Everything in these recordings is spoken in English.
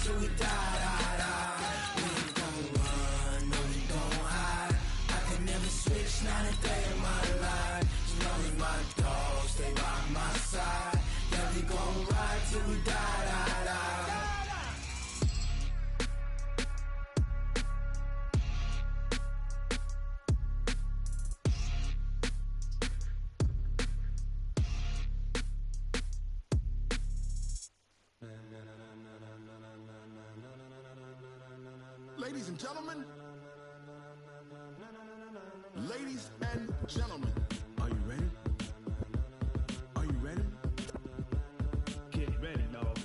till we die, die, die. We ain't gon' run, no, we gon' hide. I can never switch, not a day in my life. As long as my dogs stay by my side. Yeah, we gon' ride till we die, die, die. Ladies and gentlemen, ladies and gentlemen, are you ready? Are you ready? Get ready, dog.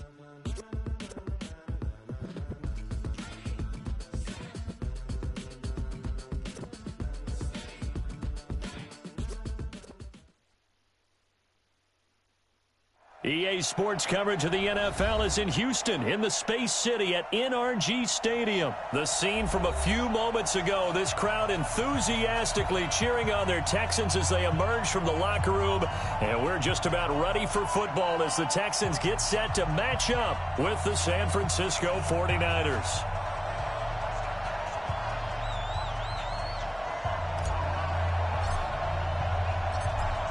EA Sports coverage of the NFL is in Houston, in the Space City at NRG Stadium. The scene from a few moments ago, this crowd enthusiastically cheering on their Texans as they emerge from the locker room. And we're just about ready for football as the Texans get set to match up with the San Francisco 49ers.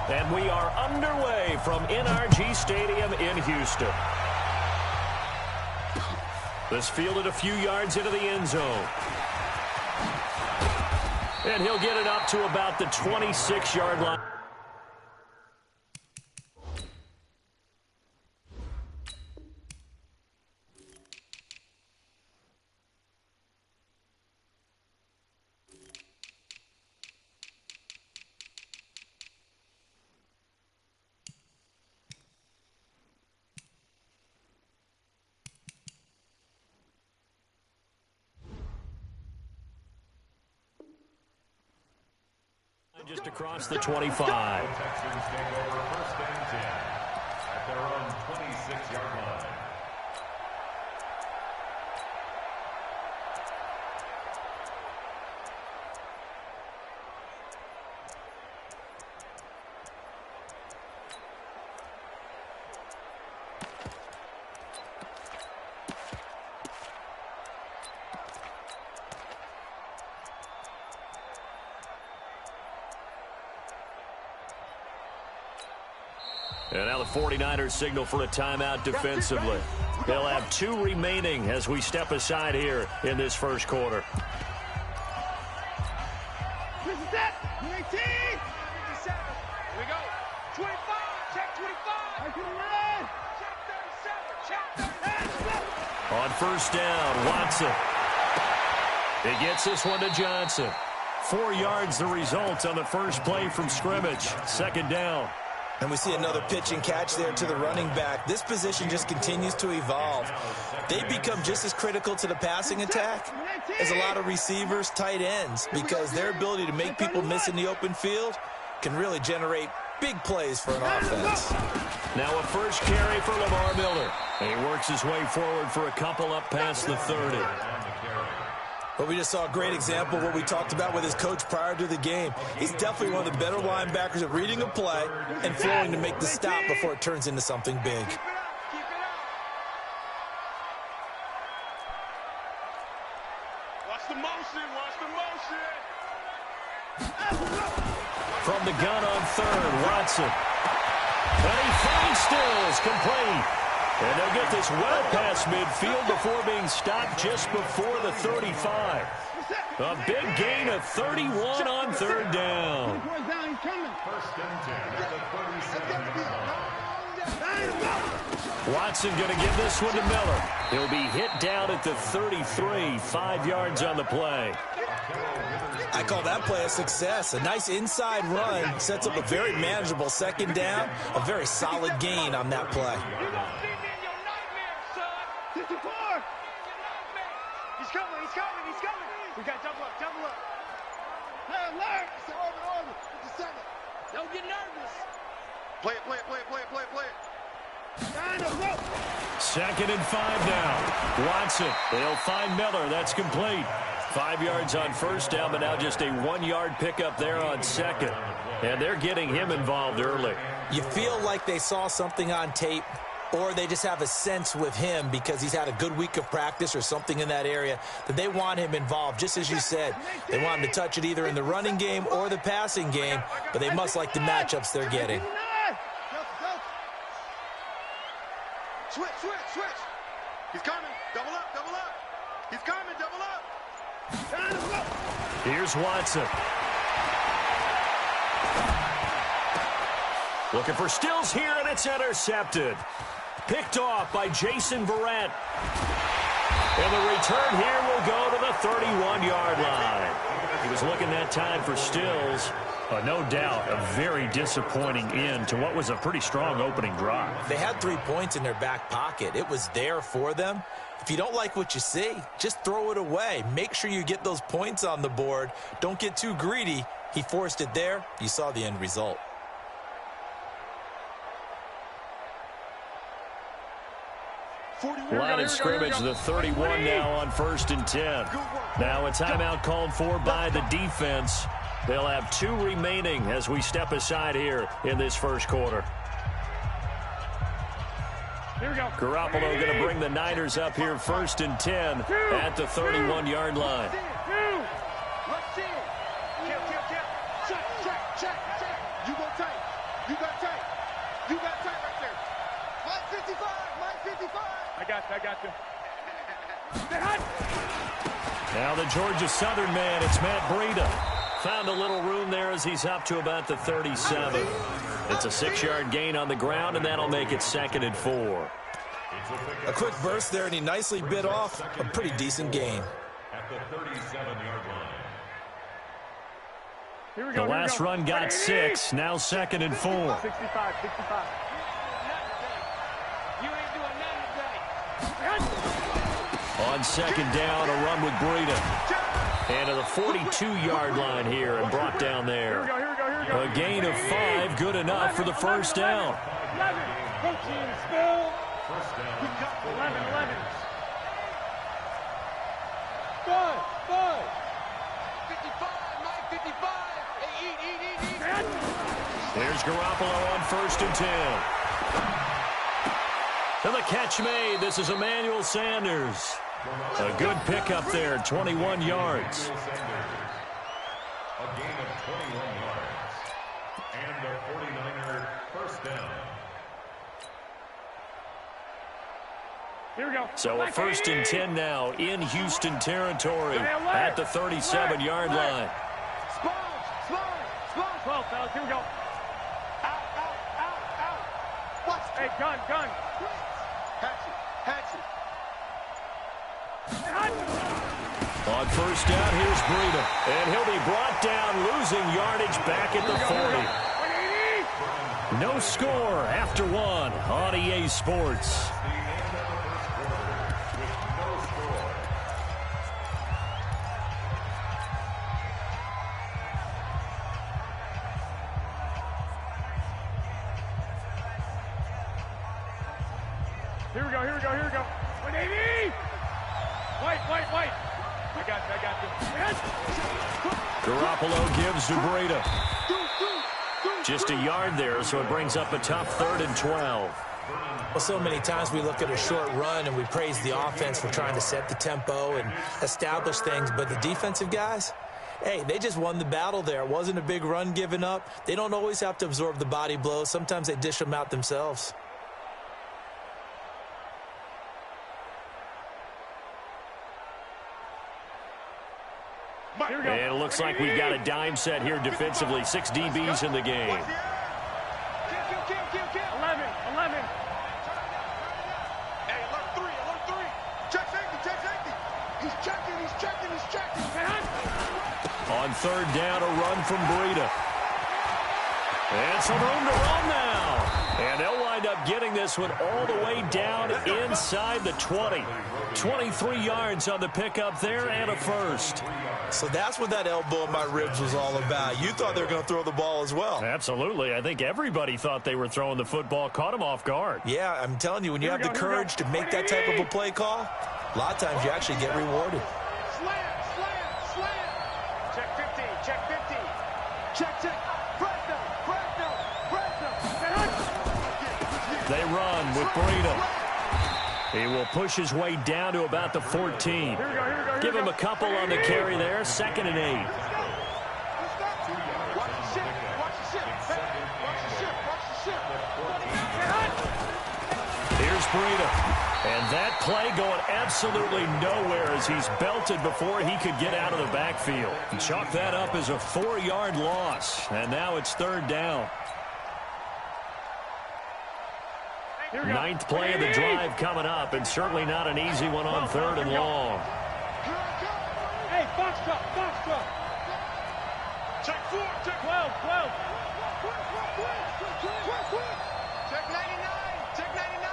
And we are underway from NRG Stadium in Houston. This fielded a few yards into the end zone. And he'll get it up to about the 26-yard line. Just across the 25. Texans take over first and 10 at their own 26-yard line. And now the 49ers signal for a timeout defensively. They'll have 2 remaining as we step aside here in this first quarter. This is it. 19. 57. Here we go. 25. Check 25. Check 37. Check 37. On first down, Watson. He gets this one to Johnson. 4 yards the result on the first play from scrimmage. Second down. And we see another pitch and catch there to the running back. This position just continues to evolve. They become just as critical to the passing attack as a lot of receivers, tight ends, because their ability to make people miss in the open field can really generate big plays for an offense. Now a first carry for Lamar Miller. And he works his way forward for a couple up past the 30. But we just saw a great example of what we talked about with his coach prior to the game. He's definitely one of the better linebackers at reading a play and flowing to make the stop before it turns into something big. Watch the motion. Watch the motion. From the gun on third, Watson. And he finds Stills, complete. And they'll get this well past midfield before being stopped just before the 35. A big gain of 31 on third down. First and 10 at the 37. Watson going to give this one to Miller. He'll be hit down at the 33, 5 yards on the play. I call that play a success. A nice inside run sets up a very manageable second down, a very solid gain on that play. He's coming. We got double up. Hey, alert. It's over. Just a second. Don't get nervous. Play it. Second and 5 now. Watson. They'll find Miller. That's complete. 5 yards on first down, but now just a 1-yard pickup there on second. And they're getting him involved early. You feel like they saw something on tape or they just have a sense with him because he's had a good week of practice or something in that area that they want him involved. Just as you said, they want him to touch it either in the running game or the passing game, but they must like the matchups they're getting. Switch. He's coming. Double up. He's coming. Double up. Here's Watson. Looking for Stills here, and it's intercepted. Picked off by Jason Verrett. And the return here will go to the 31-yard line. He was looking that time for Stills. No doubt, a very disappointing end to what was a pretty strong opening drive. They had 3 points in their back pocket. It was there for them. If you don't like what you see, just throw it away. Make sure you get those points on the board. Don't get too greedy. He forced it there. You saw the end result. Line of scrimmage, the 31 now on 1st and 10. Now a timeout called for by the defense. They'll have 2 remaining as we step aside here in this first quarter. Here we go. Garoppolo going to bring the Niners up here 1st and 10 at the 31-yard line. Let's see it. Check. You go tight. You got tight right there. Mike 55. I got you. Now the Georgia Southern man, it's Matt Breida. Found a little room there as he's up to about the 37. It's a 6-yard gain on the ground, and that'll make it 2nd and 4. A quick burst there, and he nicely bit off a pretty decent gain. At the 37-yard line. The last run got 6, now 2nd and 4. 65. On 2nd down, a run with Breida. And to the 42-yard line here and brought down there. Here we go. A gain of 5, good enough for the first down. 11. 14, still. 11. Good. 55, Mike 55. Hey, eat. There's Garoppolo on 1st and 10. And the catch made. This is Emmanuel Sanders. A good pickup there, 21 yards. A gain of 21 yards. And the 49er first down. Here we go. So a 1st and 10 now in Houston territory at the 37-yard line. Spawn, fellas. Here we go. Out. Watch. Hey, gun. Hatch it. On 1st down, here's Breida. And he'll be brought down, losing yardage back at the 40. No score after 1 on EA Sports. Here we go. 180. White. I got you. Garoppolo gives to Breida. Just a yard there, so it brings up a tough 3rd and 12. Well, so many times we look at a short run and we praise the offense for trying to set the tempo and establish things, but the defensive guys, hey, they just won the battle there. It wasn't a big run given up. They don't always have to absorb the body blows. Sometimes they dish them out themselves. And it looks like we've got a dime set here defensively. 6 DBs in the game. 11. Hey, alert 3. Check safety. He's checking. On 3rd down, a run from Breida. And some room to run now. And they'll wind up getting this one all the way down inside the 20. 23 yards on the pickup there and a first. So that's what that elbow in my ribs was all about. You thought they were going to throw the ball as well. Absolutely. I think everybody thought they were throwing the football, caught him off guard. Yeah, I'm telling you, when you have the courage to make that type of a play call, a lot of times you actually get rewarded. Slam. Check 50. Check. Fresno. They run with Breida. He will push his way down to about the 14. Give him a couple on the carry there. 2nd and 8. Here's Breida. And that play going absolutely nowhere as he's belted before he could get out of the backfield. Chalk that up as a 4-yard loss. And now it's 3rd down. 9th play of the drive coming up, and certainly not an easy one on 3rd and long. Hey, box up. Check 4, check 12. Check 99, check 99.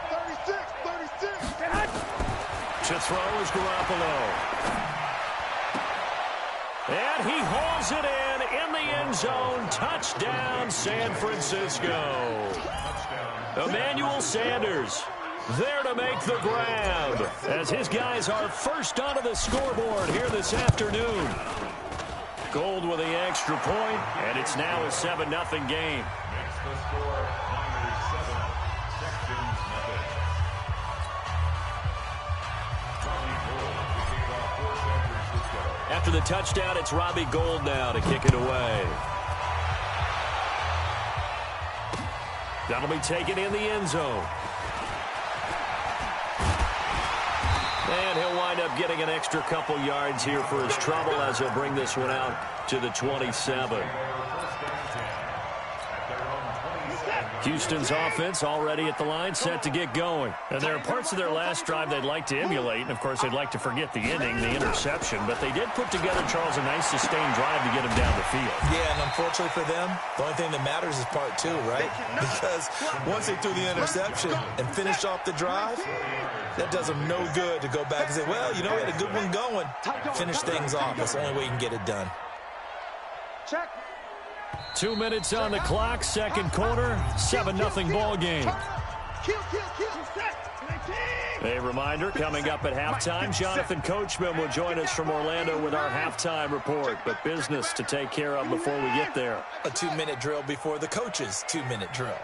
36. To throw is Garoppolo. And he hauls it in the end zone. Touchdown, San Francisco. Emmanuel Sanders there to make the grab as his guys are first onto the scoreboard here this afternoon. Gold with the extra point, and it's now a 7-0 game. Makes the score Niners 7, Texans nothing. Robbie Gould to kick off for San Francisco. After the touchdown, it's Robbie Gould now to kick it away. That'll be taken in the end zone. And he'll wind up getting an extra couple yards here for his trouble as he'll bring this one out to the 27. Houston's offense already at the line, set to get going. And there are parts of their last drive they'd like to emulate. And, of course, they'd like to forget the ending, the interception. But they did put together, Charles, a nice sustained drive to get him down the field. Yeah, and unfortunately for them, the only thing that matters is part 2, right? Because once they threw the interception and finished off the drive, that does them no good to go back and say, well, you know, we had a good one going. Finish things off. That's the only way you can get it done. Check. 2 minutes on the clock, second quarter, 7-0 ball game. A reminder, coming up at halftime, Jonathan Coachman will join us from Orlando with our halftime report, but business to take care of before we get there. A 2-minute drill before the coach's 2-minute drill.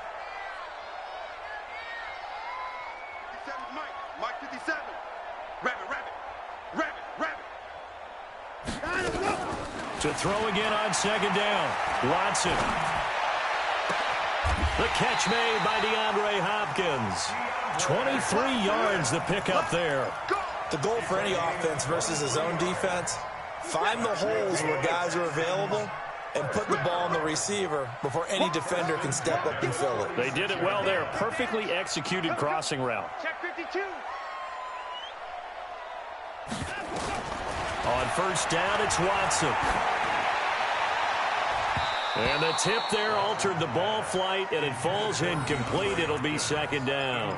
Mike 57. Rabbit. To throw again on 2nd down, Watson. The catch made by DeAndre Hopkins. 23 yards the pickup there. The goal for any offense versus a zone defense, find the holes where guys are available and put the ball on the receiver before any defender can step up and fill it. They did it well there. Perfectly executed crossing route. Check 52. On 1st down, it's Watson. And the tip there altered the ball flight, and it falls incomplete. It'll be 2nd down.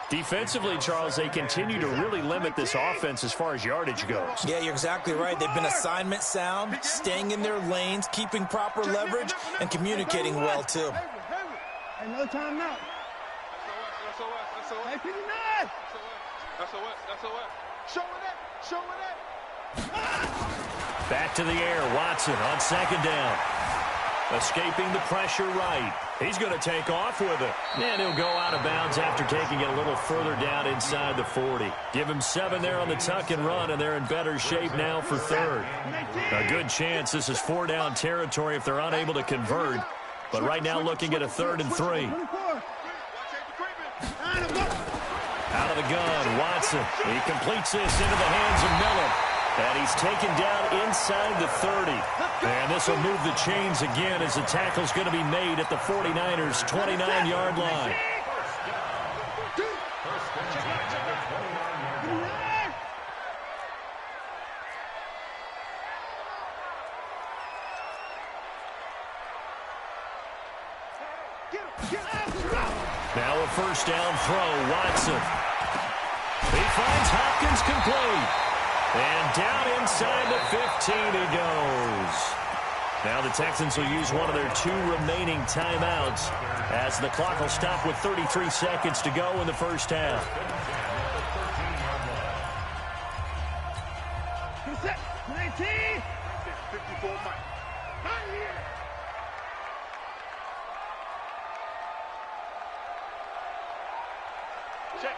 Defensively, Charles, they continue to really limit this offense as far as yardage goes. Yeah, you're exactly right. They've been assignment sound, staying in their lanes, keeping proper leverage, and communicating well, too. Hey, no time now. SOS. Hey, 59. SOS. Show it. Back to the air, Watson on 2nd down. Escaping the pressure right. He's going to take off with it. And he'll go out of bounds after taking it a little further down inside the 40. Give him 7 there on the tuck and run, and they're in better shape now for 3rd. A good chance this is 4-down territory if they're unable to convert. But right now looking at a 3rd and 3. Out of the gun, Watson. He completes this into the hands of Miller. And he's taken down inside the 30. And this will move the chains again as the tackle's going to be made at the 49ers' 29-yard line. Now a 1st down throw, Watson. He finds Hopkins complete. And down inside the 15 he goes. Now the Texans will use one of their 2 remaining timeouts as the clock will stop with 33 seconds to go in the 1st half. 19. 54 Mike. Check.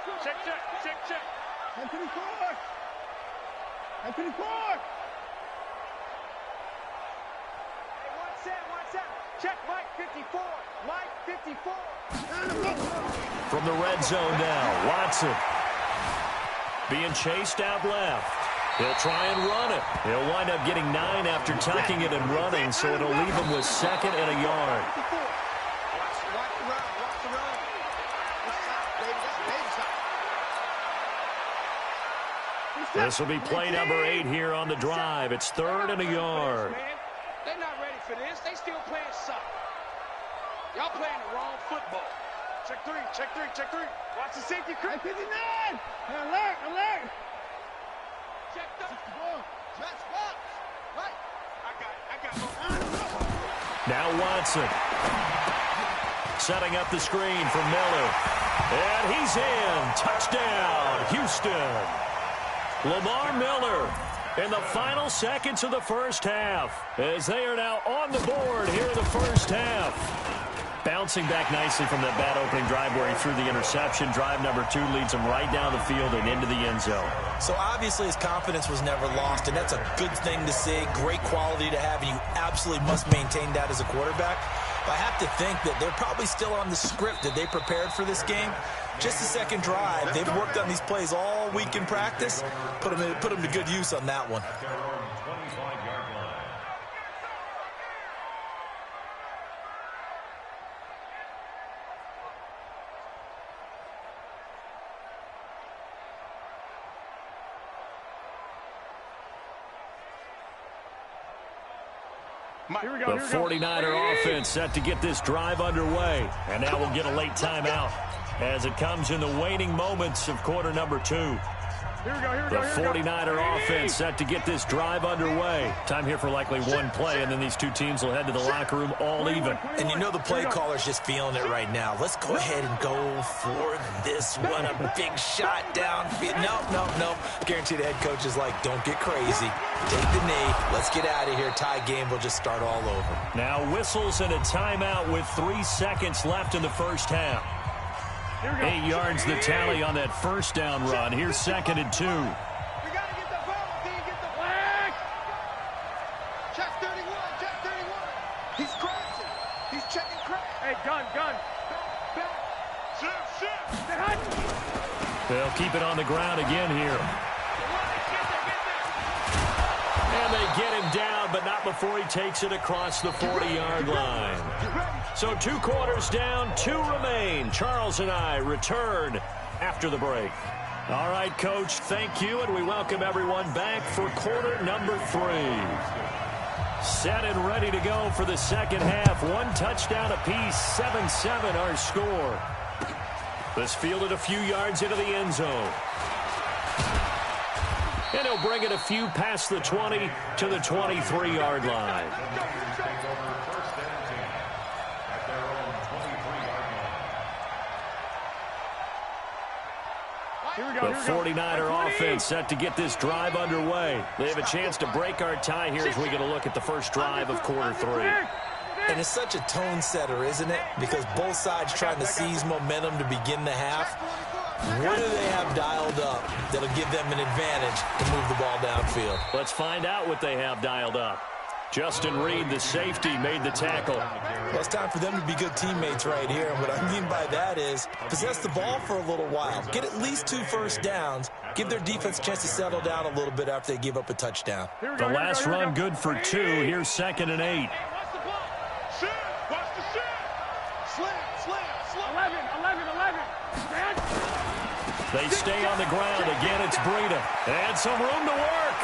10-24. 10-24. Hey, one set. Check Mike 54. Mike 54. From the red zone now, Watson being chased out left. He'll try and run it. He'll wind up getting 9 after tucking it and running, so it'll leave him with 2nd and a yard. This will be play number 8 here on the drive. It's 3rd and a yard. They're not ready for this. They still playing soccer. Y'all playing the wrong football. Check three. Watch the safety creep. 59. Alert. Check the ball. Just box. Right. I got Now Watson. Setting up the screen for Miller. And he's in. Touchdown, Houston. Lamar Miller in the final seconds of the first half as they are now on the board here in the first half. Bouncing back nicely from that bad opening drive where he threw the interception. Drive number 2 leads him right down the field and into the end zone. So obviously his confidence was never lost, and that's a good thing to see. Great quality to have, and you absolutely must maintain that as a quarterback. But I have to think that they're probably still on the script that they prepared for this game. Just the second drive. They've worked on these plays all week in practice. Put them to good use on that one. The 49er offense set to get this drive underway. And now we'll get a late timeout as it comes in the waning moments of quarter number 2. The 49er offense set to get this drive underway. Time here for likely one play, and then these two teams will head to the locker room all even. And you know the play caller's just feeling it right now. Let's go ahead and go for this one. A big shot downfield. No. Guarantee the head coach is like, don't get crazy. Take the knee. Let's get out of here. Tie game will just start all over. Now whistles and a timeout with 3 seconds left in the first half. 8 yards the tally on that first down run. Here's 2nd and 2. We got to get the ball. Can you get the flag? Check 31. He's crashing. He's checking crash. Hey, gun. Back. Shift. They'll keep it on the ground again here. And they get him down, but not before he takes it across the 40-yard line. So 2 quarters down, 2 remain. Charles and I return after the break. All right, Coach, thank you, and we welcome everyone back for quarter number 3. Set and ready to go for the second half. 1 touchdown apiece, 7-7 our score. This fielded a few yards into the end zone. And he'll bring it a few past the 20 to the 23-yard line. The 49er offense set to get this drive underway. They have a chance to break our tie here as we get a look at the first drive of quarter 3. And it's such a tone setter, isn't it? Because both sides trying to seize momentum to begin the half. What do they have dialed up that'll give them an advantage to move the ball downfield? Let's find out what they have dialed up. Justin Reed, the safety, made the tackle. Well, it's time for them to be good teammates right here. And what I mean by that is possess the ball for a little while. Get at least 2 first downs. Give their defense a chance to settle down a little bit after they give up a touchdown. The last run good for 2. Here's 2nd and 8. Watch the shot. Slam. 11. They stay on the ground. Again, it's Breida. And some room to work.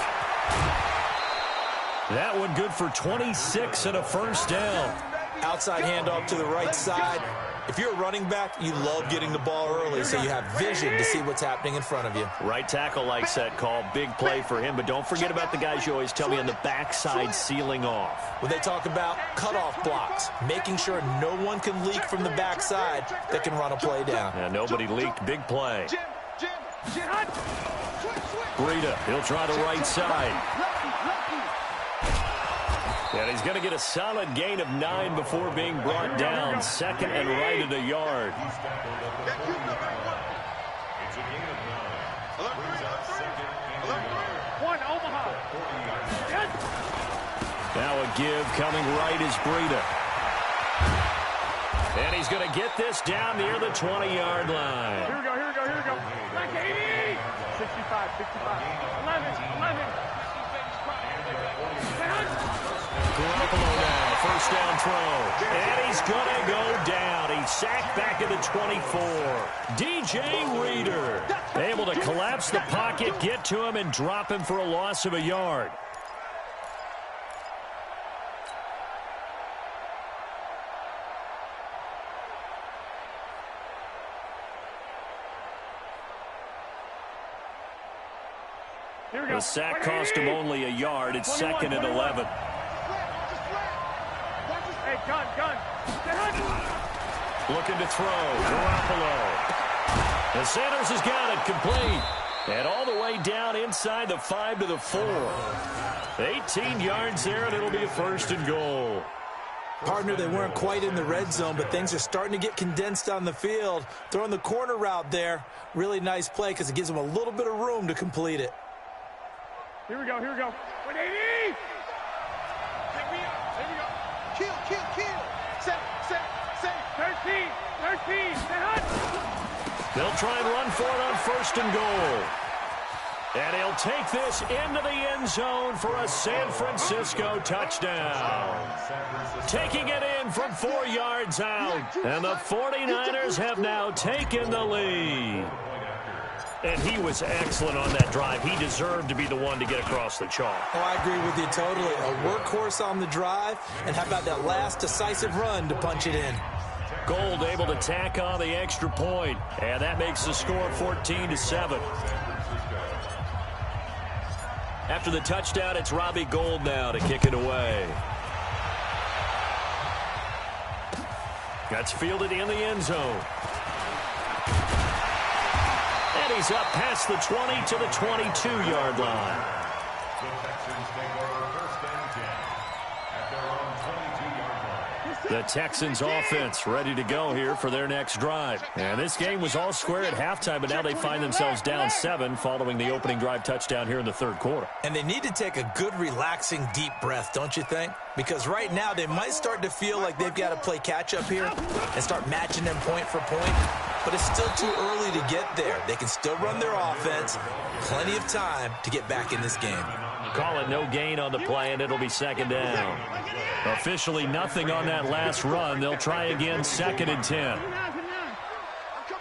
That one good for 26 and a first down. Outside handoff to the right side. If you're a running back, you love getting the ball early so you have vision to see what's happening in front of you. Right tackle likes that call. Big play for him, but don't forget about the guys you always tell me on the backside sealing off. When they talk about cutoff blocks, making sure no one can leak from the backside that can run a play down. Yeah, nobody leaked. Big play. Breida, he'll try the right side. And he's going to get a solid gain of 9 before being brought down. 2nd and right at a yard. give coming right is Breida. And he's going to get this down near the 20-yard line. Here we go, here we go, here we go. Like 80! 65, 65. 11. Garoppolo now, first down throw. And he's going to go down. He's sacked back at the 24. DJ Reader able to collapse the pocket, get to him, and drop him for a loss of a yard. The sack cost him only a yard. It's 2nd and 11. Hey, gun. Looking to throw. Garoppolo. And Sanders has got it complete. And all the way down inside the 5 to the 4. 18 yards there, and it'll be a 1st and goal. Partner, they weren't quite in the red zone, but things are starting to get condensed on the field. Throwing the corner route there. Really nice play because it gives them a little bit of room to complete it. Here we go, here we go. 180! Pick me up. Here we go. Kill. Set. 13. They'll try and run for it on 1st and goal. And he'll take this into the end zone for a San Francisco touchdown. Taking it in from 4 yards out. And the 49ers have now taken the lead. And he was excellent on that drive. He deserved to be the one to get across the chalk. Oh, I agree with you totally. A workhorse on the drive, and how about that last decisive run to punch it in? Gold able to tack on the extra point, and that makes the score 14-7. After the touchdown, it's Robbie Gould now to kick it away. That's fielded in the end zone. And he's up past the 20 to the 22-yard line. The Texans offense ready to go here for their next drive. And this game was all square at halftime, but now they find themselves down 7 following the opening drive touchdown here in the 3rd quarter. And they need to take a good, relaxing, deep breath, don't you think? Because right now they might start to feel like they've got to play catch-up here and start matching them point for point. But it's still too early to get there. They can still run their offense. Plenty of time to get back in this game. Call it no gain on the play, and it'll be 2nd down. Officially nothing on that last run. They'll try again, 2nd and 10. I'm coming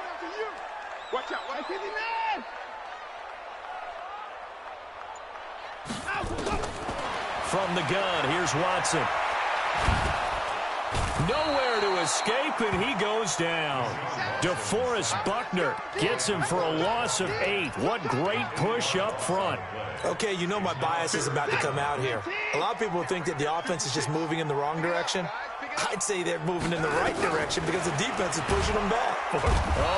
after you. Watch out. 59. From the gun, here's Watson. Nowhere to escape, and he goes down. DeForest Buckner gets him for a loss of 8. What great push up front. Okay, you know my bias is about to come out here. A lot of people think that the offense is just moving in the wrong direction. I'd say they're moving in the right direction because the defense is pushing them back. Oh,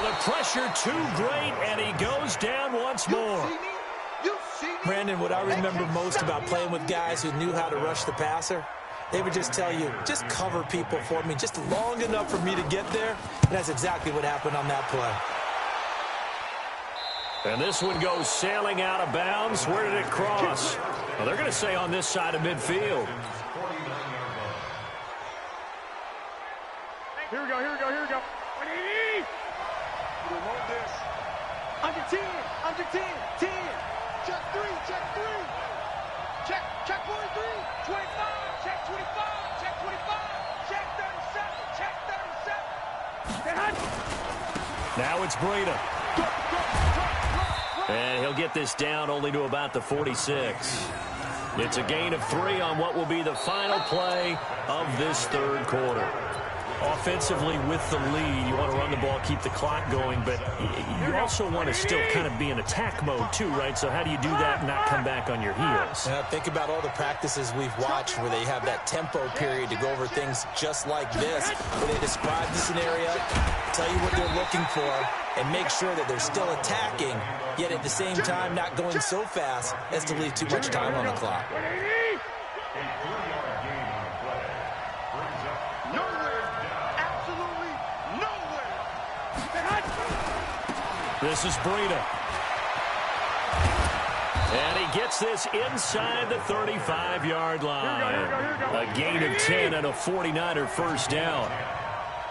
the pressure too great, and he goes down once more. Brandon, what I remember most about playing with guys who knew how to rush the passer, they would just tell you, just cover people for me just long enough for me to get there. And that's exactly what happened on that play. And this one goes sailing out of bounds. Where did it cross? Well, they're going to say on this side of midfield. Here we go. 180. We want this. Under 10. 10. Check 3. Check 43. 25. Check 25. Check 25. Check 37. Check 37. Now it's Breida. And he'll get this down only to about the 46. It's a gain of 3 on what will be the final play of this 3rd quarter. Offensively with the lead, you want to run the ball, keep the clock going, but you also want to still kind of be in attack mode too, right? So how do you do that and not come back on your heels? Yeah, think about all the practices we've watched where they have that tempo period to go over things just like this, where they describe the scenario, tell you what they're looking for, and make sure that they're still attacking, yet at the same time not going so fast as to leave too much time on the clock. This is Breida. And he gets this inside the 35-yard line. A gain of 10 and a 49er first down.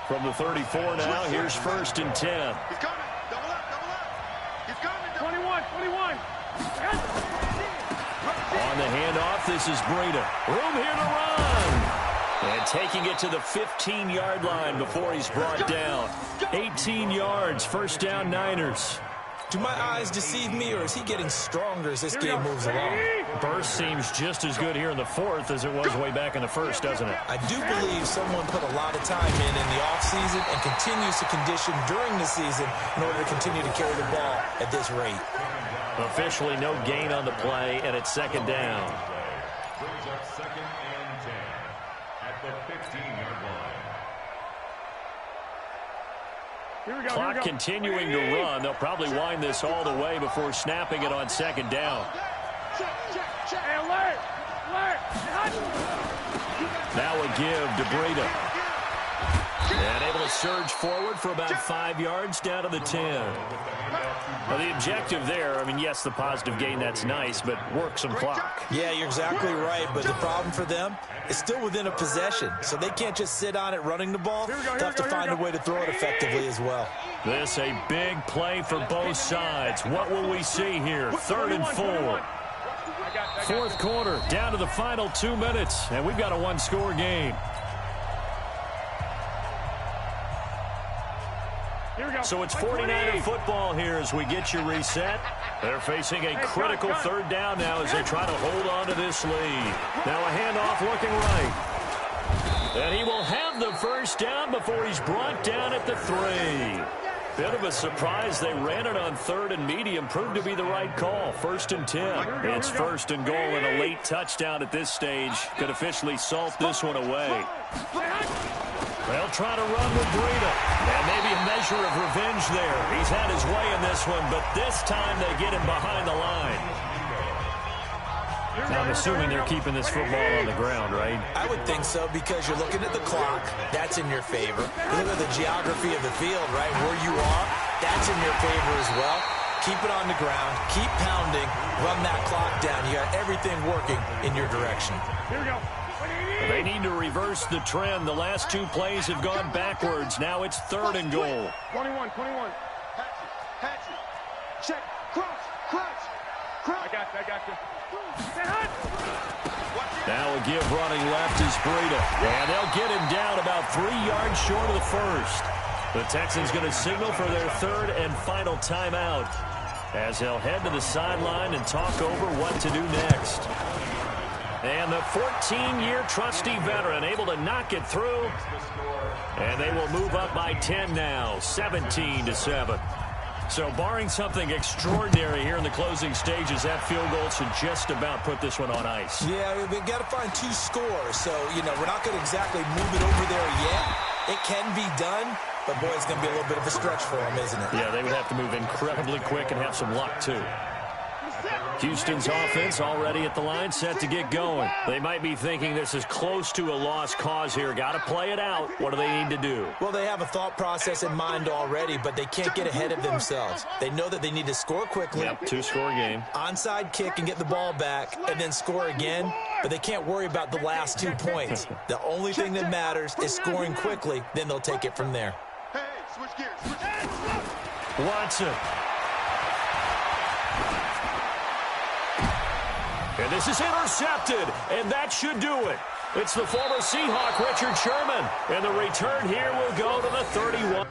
From the 34 now, here's 1st and 10. He's coming. Double up. He's coming. 21. On the handoff, this is Breida. Room here to run. And taking it to the 15-yard line before he's brought down. 18 yards, first down Niners. Do my eyes deceive me, or is he getting stronger as this game moves along? Burst seems just as good here in the 4th as it was way back in the 1st, doesn't it? I do believe someone put a lot of time in the offseason and continues to condition during the season in order to continue to carry the ball at this rate. Officially no gain on the play, and it's 2nd down. Brings up 2nd and 10 at the 15-yard line. Clock continuing to run. They'll probably wind this all the way before snapping it on 2nd down. Now a give to Breida. And able to surge forward for about 5 yards down to the 10. Now the objective there, I mean, yes, the positive gain, that's nice, but work some clock. Yeah, you're exactly right, but the problem for them is still within a possession, so they can't just sit on it running the ball. They have to find a way to throw it effectively as well. This a big play for both sides. What will we see here? 3rd and 4. 4th quarter, down to the final 2 minutes, and we've got a one-score game. So it's 49er football here as we get you reset. They're facing a critical 3rd down now as they try to hold on to this lead. Now a handoff looking right. And he will have the first down before he's brought down at the 3. Bit of a surprise. They ran it on 3rd and medium. Proved to be the right call. 1st and 10. It's 1st and goal and a late touchdown at this stage. Could officially salt this one away. They'll try to run with Breida. And maybe a measure of revenge there. He's had his way in this one, but this time they get him behind the line. I'm assuming they're keeping this football on the ground, right? I would think so, because you're looking at the clock. That's in your favor. You look at the geography of the field, right? Where you are, that's in your favor as well. Keep it on the ground. Keep pounding. Run that clock down. You got everything working in your direction. Here we go. They need to reverse the trend. The last 2 plays have gone backwards. Now it's 3rd and goal. 21. Hatch it. Check. Cross. I got you. Now a give running left is Breida. And they'll get him down about 3 yards short of the 1st. The Texans going to signal for their 3rd and final timeout as they'll head to the sideline and talk over what to do next. And the 14-year trusty veteran able to knock it through. And they will move up by 10 now, 17-7. So barring something extraordinary here in the closing stages, that field goal should just about put this one on ice. Yeah, we've got to find 2 scores. So, we're not going to exactly move it over there yet. It can be done, but boy, it's going to be a little bit of a stretch for them, isn't it? Yeah, they would have to move incredibly quick and have some luck, too. Houston's offense already at the line, set to get going. They might be thinking this is close to a lost cause here. Got to play it out. What do they need to do? Well, they have a thought process in mind already, but they can't get ahead of themselves. They know that they need to score quickly. Yep, 2-score game. Onside kick and get the ball back, and then score again. But they can't worry about the last 2 points. The only thing that matters is scoring quickly. Then they'll take it from there. Hey, switch gears. Watson. And this is intercepted, and that should do it. It's the former Seahawk, Richard Sherman. And the return here will go to the 31.